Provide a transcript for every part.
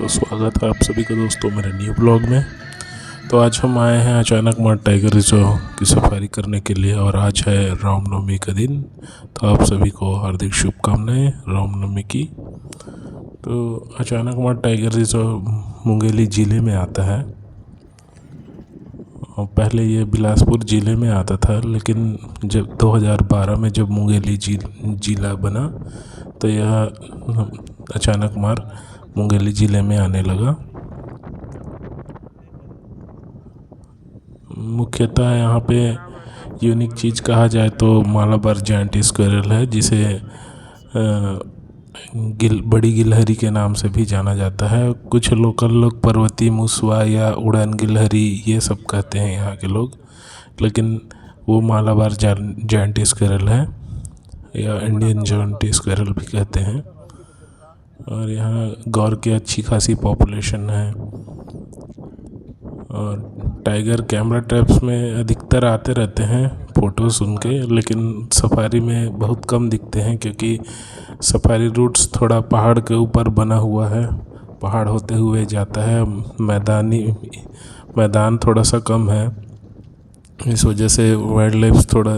तो स्वागत है आप सभी का दोस्तों मेरे न्यू ब्लॉग में। तो आज हम आए हैं अचानक मार टाइगर रिजर्व की सफारी करने के लिए और आज है रामनवमी का दिन। तो आप सभी को हार्दिक शुभकामनाएं रामनवमी की। तो अचानक मार टाइगर रिजर्व मुंगेली ज़िले में आता है और पहले ये बिलासपुर ज़िले में आता था, लेकिन जब 2012 में जब मुंगेली ज़िला बना तो यह अचानक मार मुंगेली ज़िले में आने लगा। मुख्यतः यहाँ पे यूनिक चीज़ कहा जाए तो मालाबार जायंट स्क्वेरल है, जिसे बड़ी गिलहरी के नाम से भी जाना जाता है। कुछ लोकल लोग पर्वतीय मूसवा या उड़न गिलहरी ये सब कहते हैं यहाँ के लोग, लेकिन वो मालाबार जायंट स्क्वेरल है या इंडियन जायंट स्क्वेरल भी कहते हैं। और यहाँ गौर की अच्छी खासी पॉपुलेशन है और टाइगर कैमरा ट्रैप्स में अधिकतर आते रहते हैं फ़ोटोज़ उनके, लेकिन सफारी में बहुत कम दिखते हैं क्योंकि सफारी रूट्स थोड़ा पहाड़ के ऊपर बना हुआ है, पहाड़ होते हुए जाता है, मैदान थोड़ा सा कम है। इस वजह से वाइल्ड लाइफ थोड़ा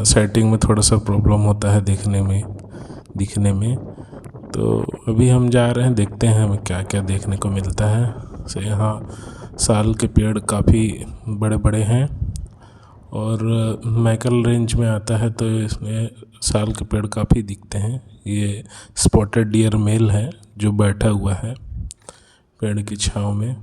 सेटिंग में थोड़ा सा प्रॉब्लम होता है दिखने में। तो अभी हम जा रहे हैं, देखते हैं हमें क्या क्या देखने को मिलता है। तो यहाँ साल के पेड़ काफ़ी बड़े बड़े हैं और मैकल रेंज में आता है, तो इसमें साल के पेड़ काफ़ी दिखते हैं। ये स्पॉटेड डियर मेल है जो बैठा हुआ है पेड़ की छांव में।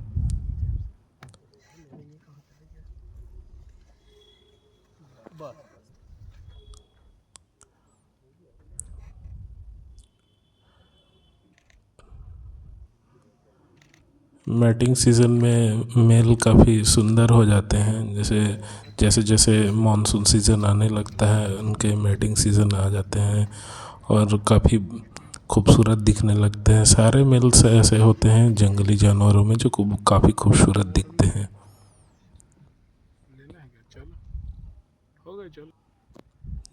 मैटिंग सीज़न में मेल काफ़ी सुंदर हो जाते हैं। जैसे जैसे मानसून सीज़न आने लगता है उनके मैटिंग सीज़न आ जाते हैं और काफ़ी खूबसूरत दिखने लगते हैं। सारे मेल्स ऐसे होते हैं जंगली जानवरों में जो काफ़ी खूबसूरत दिखते हैं।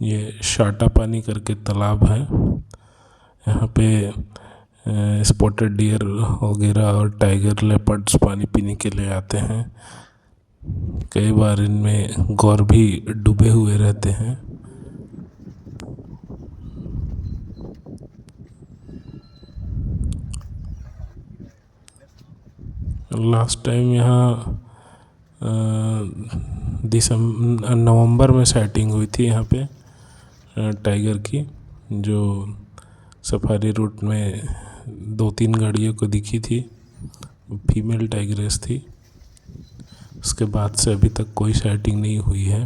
ये शाटा पानी करके तालाब है, यहाँ पे स्पॉटेड डियर वगैरह और टाइगर लेपर्ड्स पानी पीने के लिए आते हैं। कई बार इनमें गौर भी डूबे हुए रहते हैं। लास्ट टाइम यहाँ नवंबर में सेटिंग हुई थी यहाँ पे टाइगर की, जो सफारी रूट में 2-3 गाड़ियों को दिखी थी, फीमेल टाइगरेस थी। उसके बाद से अभी तक कोई सेटिंग नहीं हुई है।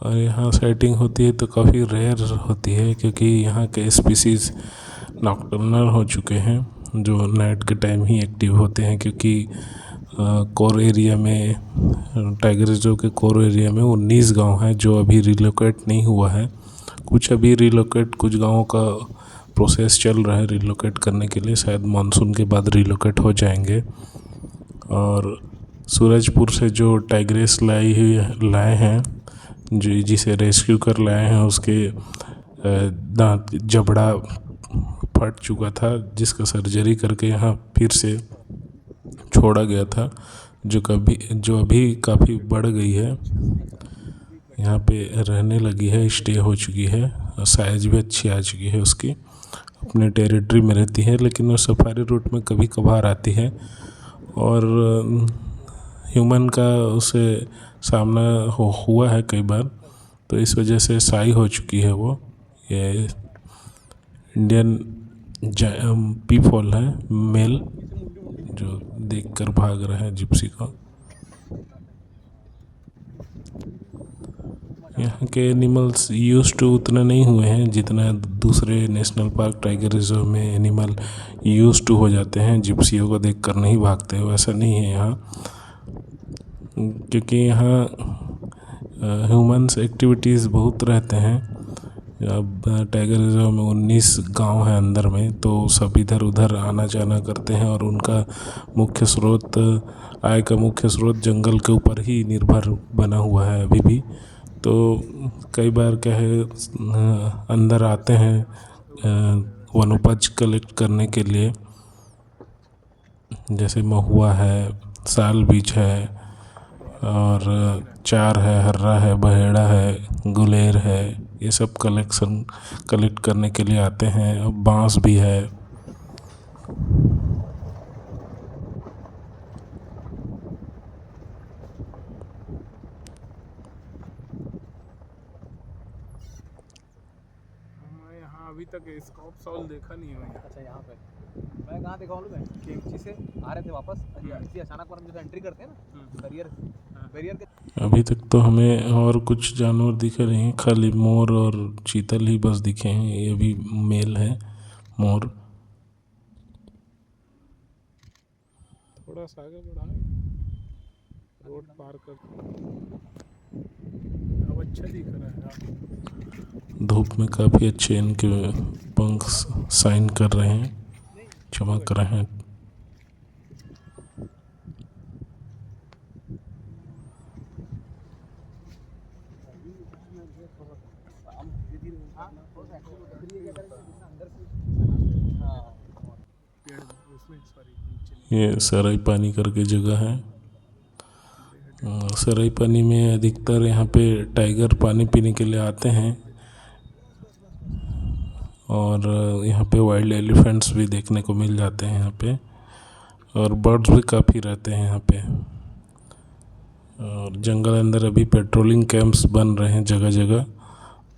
और यहाँ सेटिंग होती है तो काफ़ी रेयर होती है क्योंकि यहाँ के स्पीसीज़ नॉकटर्नल हो चुके हैं, जो नाइट के टाइम ही एक्टिव होते हैं। क्योंकि कोर एरिया में टाइगर रिजर्व के कोर एरिया में 19 गांव हैं जो अभी रिलोकेट नहीं हुआ है। कुछ गांवों का प्रोसेस चल रहा है रिलोकेट करने के लिए, शायद मानसून के बाद रिलोकेट हो जाएंगे। और सूरजपुर से जो टाइग्रेस लाए हैं, जिसे रेस्क्यू कर लाए हैं, उसके दांत जबड़ा फट चुका था, जिसका सर्जरी करके यहाँ फिर से छोड़ा गया था, जो अभी काफ़ी बढ़ गई है, यहाँ पे रहने लगी है, स्टे हो चुकी है और साइज भी अच्छी आ चुकी है उसकी। अपने टेरिटरी में रहती है, लेकिन वो सफारी रूट में कभी कभार आती है और ह्यूमन का उसे सामना हुआ है कई बार, तो इस वजह से साई हो चुकी है वो। ये इंडियन पीफॉल है मेल, जो देखकर भाग रहा है जिप्सी को। यहाँ के एनिमल्स यूज्ड टू उतना नहीं हुए हैं जितना दूसरे नेशनल पार्क टाइगर रिजर्व में एनिमल यूज्ड टू हो जाते हैं। जिप्सियों को देखकर नहीं भागते, वैसा नहीं है यहाँ, क्योंकि यहाँ ह्यूमन्स एक्टिविटीज़ बहुत रहते हैं। अब टाइगर रिजर्व में 19 गांव हैं अंदर में, तो सब इधर उधर आना जाना करते हैं और उनका आय का मुख्य स्रोत जंगल के ऊपर ही निर्भर बना हुआ है अभी भी। तो कई बार क्या है, अंदर आते हैं वनोपज कलेक्ट करने के लिए, जैसे महुआ है, साल बीज है, और चार है, हर्रा है, बहेड़ा है, गुलेर है, ये सब कलेक्ट करने के लिए आते हैं। अब बांस भी है। मैं यहाँ अभी तक स्कॉप सॉल देखा नहीं हूँ। अच्छा, यहाँ पे मैं कहाँ देखा हूँ मैं, केमची से आ रहे थे वापस, ऐसे अचानक पर हम जब एंट्री करते हैं ना बैरियर के। अभी तक तो हमें और कुछ जानवर दिखे नहीं, खाली मोर और चीतल ही बस दिखे हैं। ये भी मेल है मोर। थोड़ा सा आगे बढ़ा, रोड पार कर, अब अच्छा दिख रहा है। धूप में काफ़ी अच्छे इनके पंख साइन कर रहे हैं, चमक रहे हैं। ये सराय पानी करके जगह है। सराय पानी में अधिकतर यहाँ पे टाइगर पानी पीने के लिए आते हैं, और यहाँ पे वाइल्ड एलिफेंट्स भी देखने को मिल जाते हैं यहाँ पे, और बर्ड्स भी काफ़ी रहते हैं यहाँ पे। और जंगल अंदर अभी पेट्रोलिंग कैंप्स बन रहे हैं जगह जगह,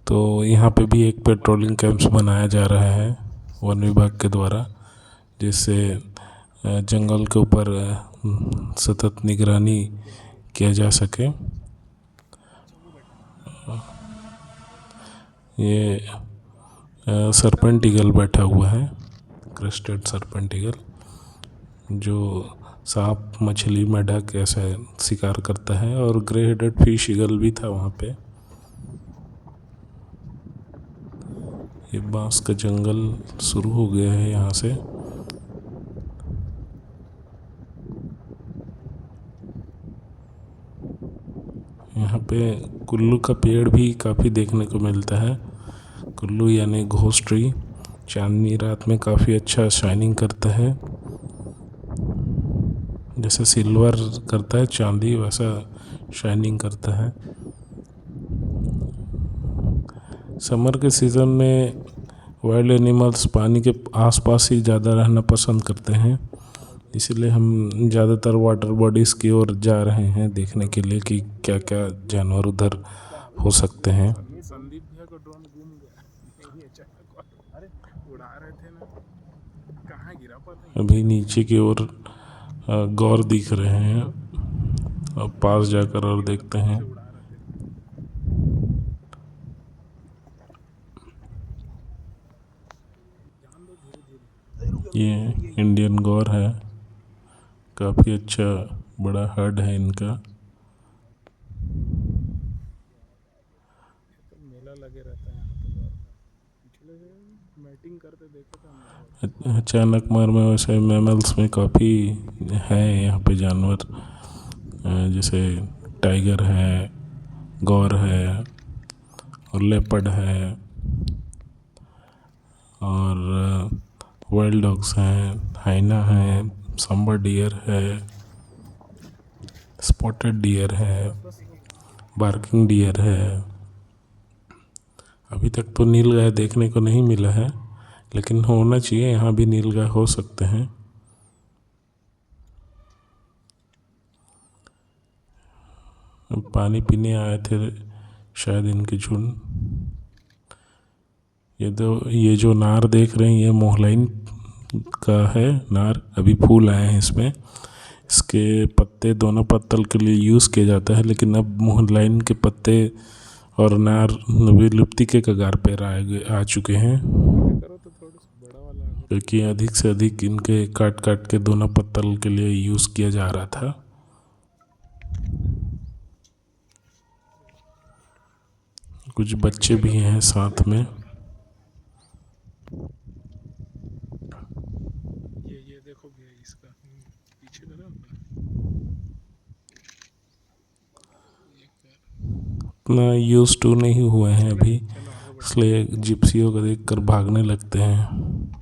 तो यहाँ पे भी एक पेट्रोलिंग कैंप्स बनाया जा रहा है वन विभाग के द्वारा, जिससे जंगल के ऊपर सतत निगरानी किया जा सके। ये सरपेंट ईगल बैठा हुआ है, क्रेस्टेड सरपेंट ईगल, जो सांप, मछली, मेढक ऐसे शिकार करता है। और ग्रे हेडेड फिश ईगल भी था वहाँ पे। ये बांस का जंगल शुरू हो गया है यहाँ से। यहाँ पे कुल्लू का पेड़ भी काफ़ी देखने को मिलता है। कुल्लू यानी घोस्ट ट्री, चांदनी रात में काफ़ी अच्छा शाइनिंग करता है। जैसे सिल्वर करता है चांदी, वैसा शाइनिंग करता है। समर के सीज़न में वाइल्ड एनिमल्स पानी के आसपास ही ज़्यादा रहना पसंद करते हैं, इसलिए हम ज़्यादातर वाटर बॉडीज़ की ओर जा रहे हैं देखने के लिए कि क्या क्या जानवर उधर हो सकते हैं। संदीप भैया को ड्रोन घूम गया, अचानक उड़ा रहे थे ना, कहाँ गिरा पता अभी नीचे की ओर गौर दिख रहे हैं, अब पास जाकर और देखते हैं। ये इंडियन गौर है, काफ़ी अच्छा बड़ा हर्ड है इनका। मेला लगे रहता है यहाँ पे, पिछले मैटिंग करते देखे थे। अचानक मार में वैसे मैमल्स में काफ़ी है यहाँ पे जानवर, जैसे टाइगर है, गौर है, और लेपर्ड है, और वाइल्ड डॉग्स हैं, हाइना है, सांबर डियर है, स्पॉटेड डियर है, बार्किंग डियर है। अभी तक तो नीलगाय देखने को नहीं मिला है, लेकिन होना चाहिए, यहाँ भी नीलगाय हो सकते हैं। पानी पीने आए थे शायद इनके झुंड। ये जो नार देख रहे हैं, ये मोहलाइन का है नार, अभी फूल आए हैं इसमें। इसके पत्ते दोनों पत्तल के लिए यूज़ किया जाता है, लेकिन अब मोहलाइन के पत्ते और नार विलुप्ति के कगार पर आ चुके हैं, क्योंकि अधिक से अधिक इनके काट काट के दोनों पत्तल के लिए यूज़ किया जा रहा था। कुछ बच्चे भी हैं साथ में। ये देखो भैया, इसका पीछे का ना उतना यूज टू नहीं हुए हैं अभी, इसलिए जिप्सियों को देखकर भागने लगते हैं।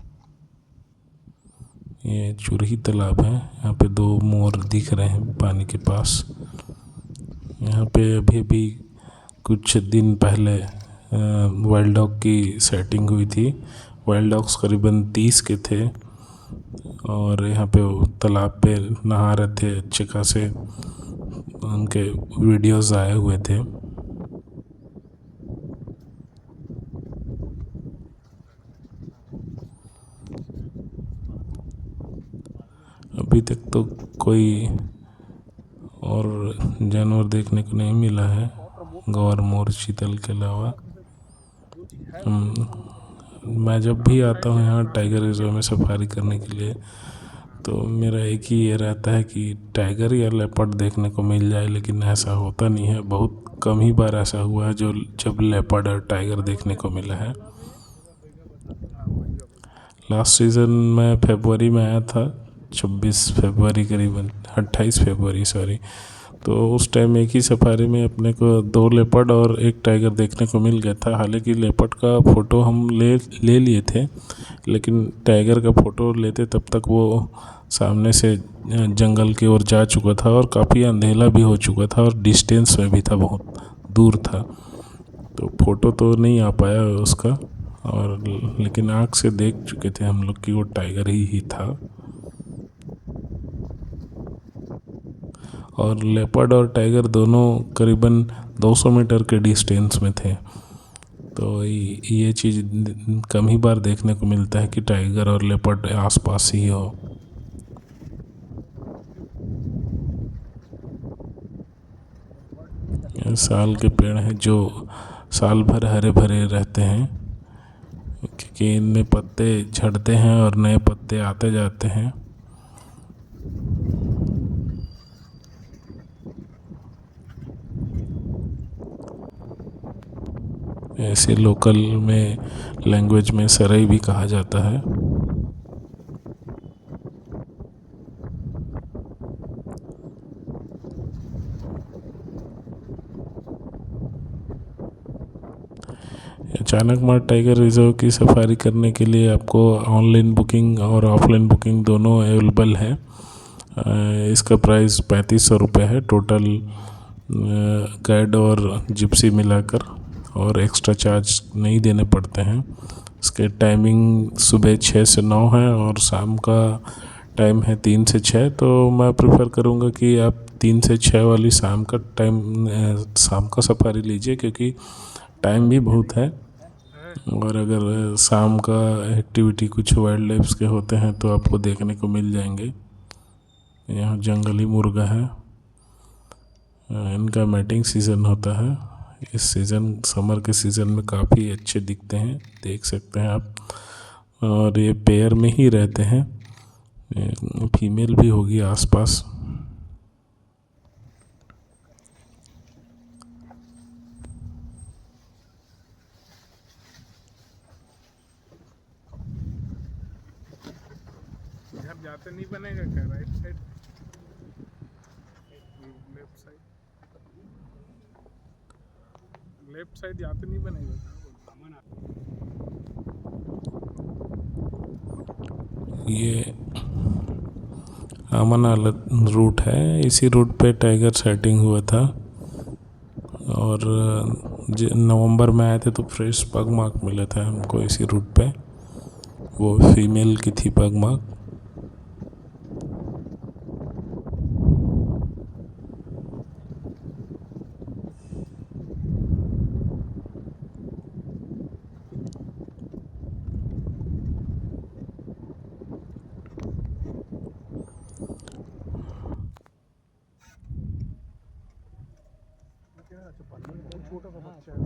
ये चूरही तालाब है। यहाँ पे 2 मोर दिख रहे हैं पानी के पास। यहाँ पे अभी भी कुछ दिन पहले वाइल्ड डॉग की सेटिंग हुई थी। वाइल्ड डॉग्स करीबन 30 के थे और यहाँ पे वो तालाब पे नहा रहे थे। अच्छे खासे उनके वीडियोस आए हुए थे। अभी तक तो कोई और जानवर देखने को नहीं मिला है गौर, मोर, चीतल के अलावा। मैं जब भी आता हूँ यहाँ टाइगर रिजर्व में सफारी करने के लिए तो मेरा एक ही ये रहता है कि टाइगर या लेपर्ड देखने को मिल जाए, लेकिन ऐसा होता नहीं है। बहुत कम ही बार ऐसा हुआ है जो जब लेपर्ड और टाइगर देखने को मिला है। लास्ट सीज़न में फरवरी में आया था, 26 फरवरी करीबन, 28 फरवरी सॉरी। तो उस टाइम एक ही सफारी में अपने को 2 लेपर्ड और 1 टाइगर देखने को मिल गया था। हालांकि लेपर्ड का फ़ोटो हम ले लिए थे, लेकिन टाइगर का फ़ोटो लेते तब तक वो सामने से जंगल की ओर जा चुका था और काफ़ी अंधेला भी हो चुका था और डिस्टेंस में भी था, बहुत दूर था। तो फ़ोटो तो नहीं आ पाया उसका, और लेकिन आँख से देख चुके थे हम लोग कि वो टाइगर ही था। और लेपर्ड और टाइगर दोनों करीबन 200 मीटर के डिस्टेंस में थे। तो ये चीज़ कम ही बार देखने को मिलता है कि टाइगर और लेपर्ड आसपास ही हो। ये साल के पेड़ हैं जो साल भर हरे भरे रहते हैं, क्योंकि इनमें पत्ते झड़ते हैं और नए पत्ते आते जाते हैं। ऐसे लोकल में लैंग्वेज में सरई भी कहा जाता है। चाणकमार टाइगर रिजर्व की सफारी करने के लिए आपको ऑनलाइन बुकिंग और ऑफलाइन बुकिंग दोनों अवेलेबल है। इसका प्राइस 3500 रुपये है टोटल, गाइड और जिप्सी मिलाकर, और एक्स्ट्रा चार्ज नहीं देने पड़ते हैं। इसके टाइमिंग सुबह 6 से 9 है और शाम का टाइम है 3 से 6। तो मैं प्रेफर करूँगा कि आप 3 से 6 वाली शाम का सफारी लीजिए, क्योंकि टाइम भी बहुत है। और अगर शाम का एक्टिविटी कुछ वाइल्ड लाइफ के होते हैं तो आपको देखने को मिल जाएंगे। यहाँ जंगली मुर्गा है, इनका मैटिंग सीज़न होता है। इस सीज़न समर के सीज़न में काफ़ी अच्छे दिखते हैं, देख सकते हैं आप। और ये पेयर में ही रहते हैं, फीमेल भी होगी आसपास। इधर जाते नहीं बनेगा क्या? राइट साइड, लेफ्ट साइड जाते नहीं बनेगा क्या? ये आमन रूट है, इसी रूट पे टाइगर साइटिंग हुआ था। और नवंबर में आए थे तो फ्रेश पग मार्क मिला था हमको इसी रूट पे, वो फीमेल की थी पग मार्क। छोटा सा बच्चा है,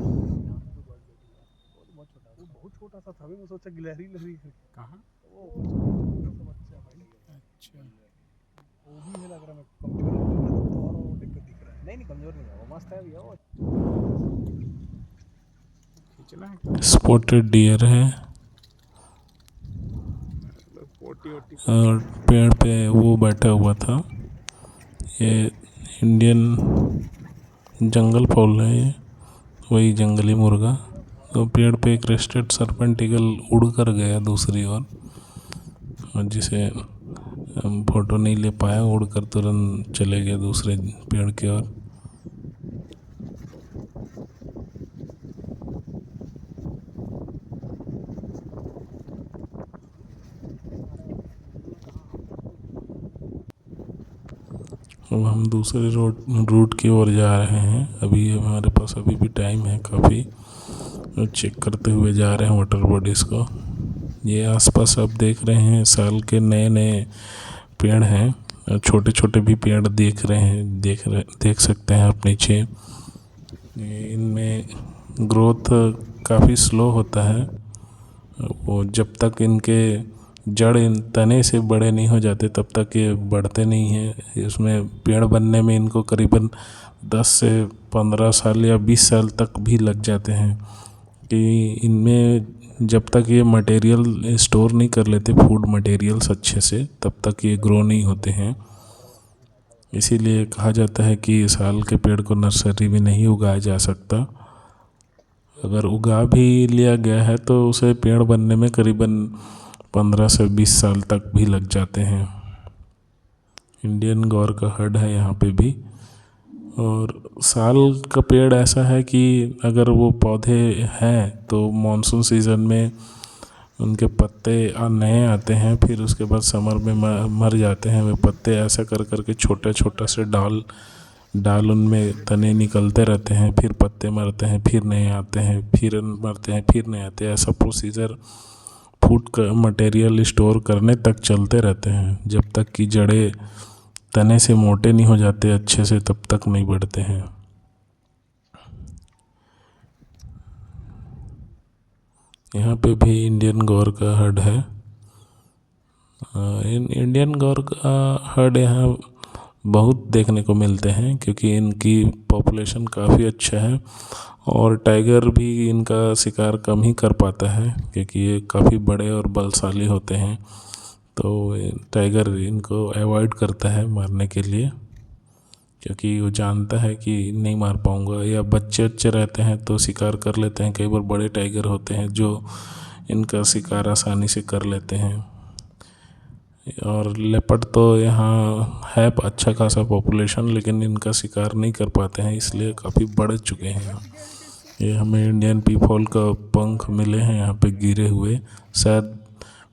बहुत छोटा सा था। मैं सोचा गिलहरी लहरी है। कहाँ? वो छोटा सा बच्चा भाई। अच्छा, वो भी है लग रहा है। कमजोर और दिक्कत दिख रहा है। नहीं कमजोर नहीं है, वो मस्त है भैया। वो खींचना है, स्पॉटेड डियर है पोटी ओटी। और पेड़ पे वो बैठा हुआ था। ये इंडियन जंगल फॉल है, ये वही जंगली मुर्गा। तो पेड़ पे एक क्रेस्टेड सर्पेंट ईगल उड़ कर गया दूसरी ओर, और जिसे हम फ़ोटो नहीं ले पाए, उड़कर तुरंत चले गए दूसरे पेड़ की ओर। अब हम दूसरे रूट की ओर जा रहे हैं। अभी हमारे पास अभी भी टाइम है काफ़ी। चेक करते हुए जा रहे हैं वाटर बॉडीज़ को। ये आसपास आप देख रहे हैं साल के नए नए पेड़ हैं। छोटे छोटे भी पेड़ देख रहे हैं, देख सकते हैं आप नीचे। इनमें ग्रोथ काफ़ी स्लो होता है। वो जब तक इनके जड़ इन तने से बड़े नहीं हो जाते तब तक ये बढ़ते नहीं हैं। इसमें पेड़ बनने में इनको करीबन 10 से 15 साल या 20 साल तक भी लग जाते हैं कि इनमें जब तक ये मटेरियल स्टोर नहीं कर लेते, फूड मटेरियल्स अच्छे से, तब तक ये ग्रो नहीं होते हैं। इसीलिए कहा जाता है कि साल के पेड़ को नर्सरी में नहीं उगाया जा सकता। अगर उगा भी लिया गया है तो उसे पेड़ बनने में करीबन 15 से 20 साल तक भी लग जाते हैं। इंडियन गौर का हड है यहाँ पे भी। और साल का पेड़ ऐसा है कि अगर वो पौधे हैं तो मॉनसून सीज़न में उनके पत्ते नए आते हैं, फिर उसके बाद समर में मर जाते हैं वे पत्ते। ऐसा कर कर के छोटा छोटा से डाल उनमें तने निकलते रहते हैं, फिर पत्ते मरते हैं, फिर नए आते हैं, फिर मरते हैं, फिर नए आते हैं। ऐसा प्रोसीजर फूड का मटेरियल स्टोर करने तक चलते रहते हैं। जब तक कि जड़ें तने से मोटे नहीं हो जाते अच्छे से तब तक नहीं बढ़ते हैं। यहाँ पे भी इंडियन गौर का हड है। इंडियन गौर का हड यहाँ बहुत देखने को मिलते हैं क्योंकि इनकी पॉपुलेशन काफ़ी अच्छा है। और टाइगर भी इनका शिकार कम ही कर पाता है क्योंकि ये काफ़ी बड़े और बलशाली होते हैं। तो टाइगर इनको अवॉइड करता है मारने के लिए क्योंकि वो जानता है कि नहीं मार पाऊँगा। या बच्चे रहते हैं तो शिकार कर लेते हैं। कई बार बड़े टाइगर होते हैं जो इनका शिकार आसानी से कर लेते हैं। और लेपर्ड तो यहाँ है अच्छा खासा पॉपुलेशन, लेकिन इनका शिकार नहीं कर पाते हैं, इसलिए काफ़ी बढ़ चुके हैं यहाँ। ये हमें इंडियन पीफॉल का पंख मिले हैं यहाँ पे गिरे हुए। शायद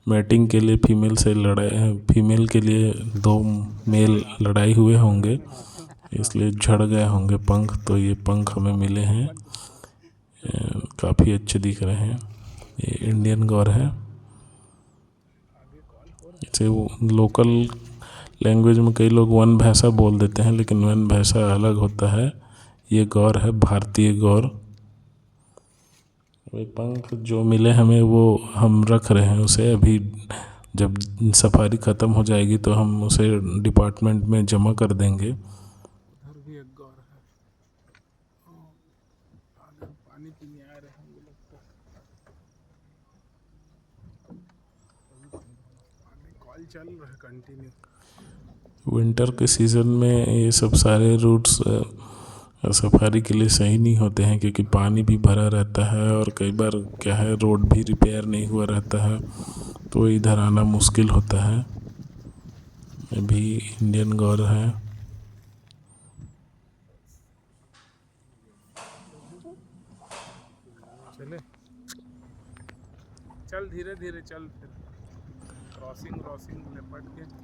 मैटिंग के लिए फीमेल के लिए 2 मेल लड़ाई हुए होंगे, इसलिए झड़ गए होंगे पंख। तो ये पंख हमें मिले हैं, काफ़ी अच्छे दिख रहे हैं। ये इंडियन गौर है। इसे लोकल लैंग्वेज में कई लोग वन भैंसा बोल देते हैं, लेकिन वन भैंसा अलग होता है। ये गौर है भारतीय गौर। वे पंख जो मिले हमें वो हम रख रहे हैं उसे। अभी जब सफारी ख़त्म हो जाएगी तो हम उसे डिपार्टमेंट में जमा कर देंगे। उधर भी एक गौर है। आगे पानी पीने आ रहे हैं ये लोग तो। पानी कॉल चल रहा है कंटिन्यू। विंटर के सीज़न में ये सब सारे रूट्स सफारी के लिए सही नहीं होते हैं क्योंकि पानी भी भरा रहता है और कई बार क्या है रोड भी रिपेयर नहीं हुआ रहता है, तो इधर आना मुश्किल होता है। अभी इंडियन गौर है। चले चल धीरे धीरे चल, फिर क्रॉसिंग लेपर्ड के।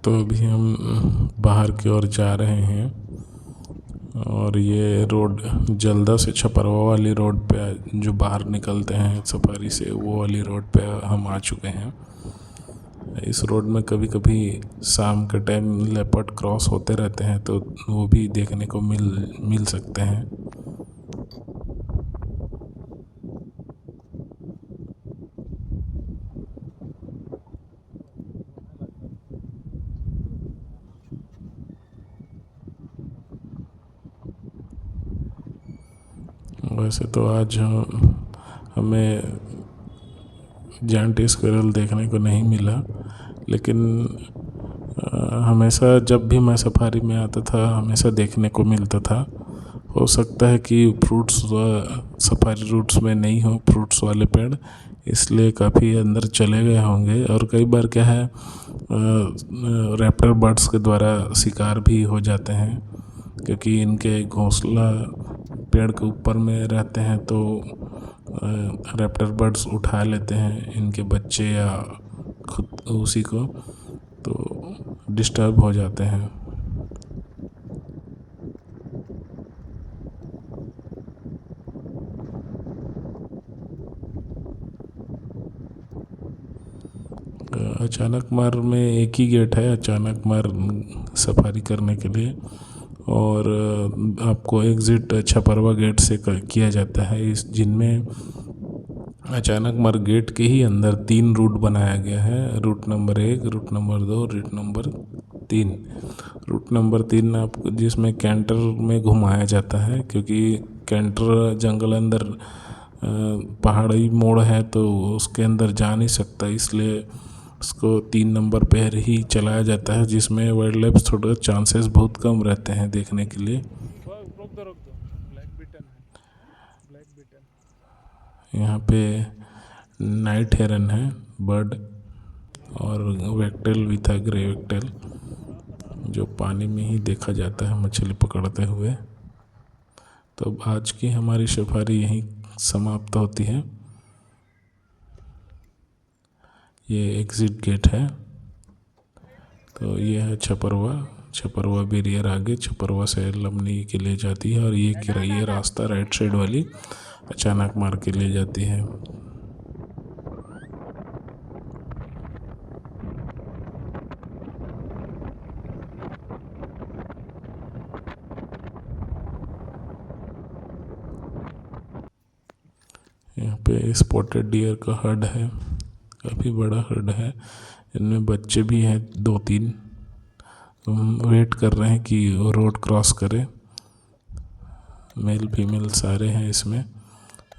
तो अभी हम बाहर की ओर जा रहे हैं और ये रोड जल्दा से छपरवा वाली रोड पे जो बाहर निकलते हैं सफारी से, वो वाली रोड पे हम आ चुके हैं। इस रोड में कभी कभी शाम के टाइम लेपर्ड क्रॉस होते रहते हैं, तो वो भी देखने को मिल सकते हैं। वैसे तो आज हमें जायंट स्क्विरल देखने को नहीं मिला, लेकिन हमेशा जब भी मैं सफारी में आता था हमेशा देखने को मिलता था। हो सकता है कि फ्रूट्स सफारी रूट्स में नहीं हो फ्रूट्स वाले पेड़, इसलिए काफ़ी अंदर चले गए होंगे। और कई बार क्या है, रैप्टर बर्ड्स के द्वारा शिकार भी हो जाते हैं, क्योंकि इनके घोंसला पेड़ के ऊपर में रहते हैं, तो रैप्टर बर्ड्स उठा लेते हैं इनके बच्चे या खुद उसी को, तो डिस्टर्ब हो जाते हैं। अचानक मार में एक ही गेट है, अचानक मार सफारी करने के लिए, और आपको एग्ज़िट छपरवा गेट से किया जाता है। इस जिनमें अचानक मार गेट के ही अंदर 3 रूट बनाया गया है, route number 1, route number 2, route number 3। Route number 3 आपको जिसमें कैंटर में घुमाया जाता है, क्योंकि कैंटर जंगल अंदर पहाड़ी मोड़ है तो उसके अंदर जा नहीं सकता, इसलिए उसको 3 नंबर पर ही चलाया जाता है, जिसमें वाइल्ड लाइफ थोड़ा चांसेस बहुत कम रहते हैं देखने के लिए। रोक दो ब्लैक बिटन है, ब्लैक बिटन। यहाँ पे नाइट हेरन है बर्ड, और वेक्टेल भी था, ग्रे वेक्टेल, जो पानी में ही देखा जाता है मछली पकड़ते हुए। तो आज की हमारी सफारी यहीं समाप्त होती है। ये एग्ज़िट गेट है, तो ये है छपरवा बैरियर, आगे छपरवा से लमनी के लिए जाती है, और ये रास्ता राइट साइड वाली अचानक मार के ले जाती है। यहाँ पे स्पॉटेड डियर का हर्ड है, काफ़ी बड़ा हर्ड है, इनमें बच्चे भी हैं 2-3। हम वेट कर रहे हैं कि वो रोड क्रॉस करे। मेल फीमेल सारे हैं इसमें,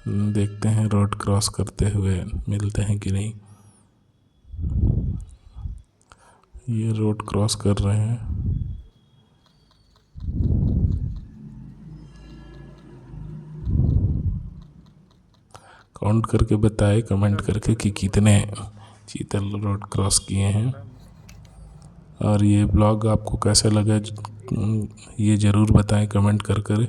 देखते हैं रोड क्रॉस करते हुए मिलते हैं कि नहीं। ये रोड क्रॉस कर रहे हैं। काउंट करके बताए कमेंट करके कि कितने चीतल रोड क्रॉस किए हैं। और ये ब्लॉग आपको कैसा लगा ये ज़रूर बताएं कमेंट कर।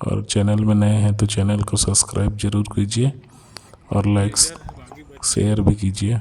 और चैनल में नए हैं तो चैनल को सब्सक्राइब ज़रूर कीजिए, और लाइक्स शेयर भी कीजिए।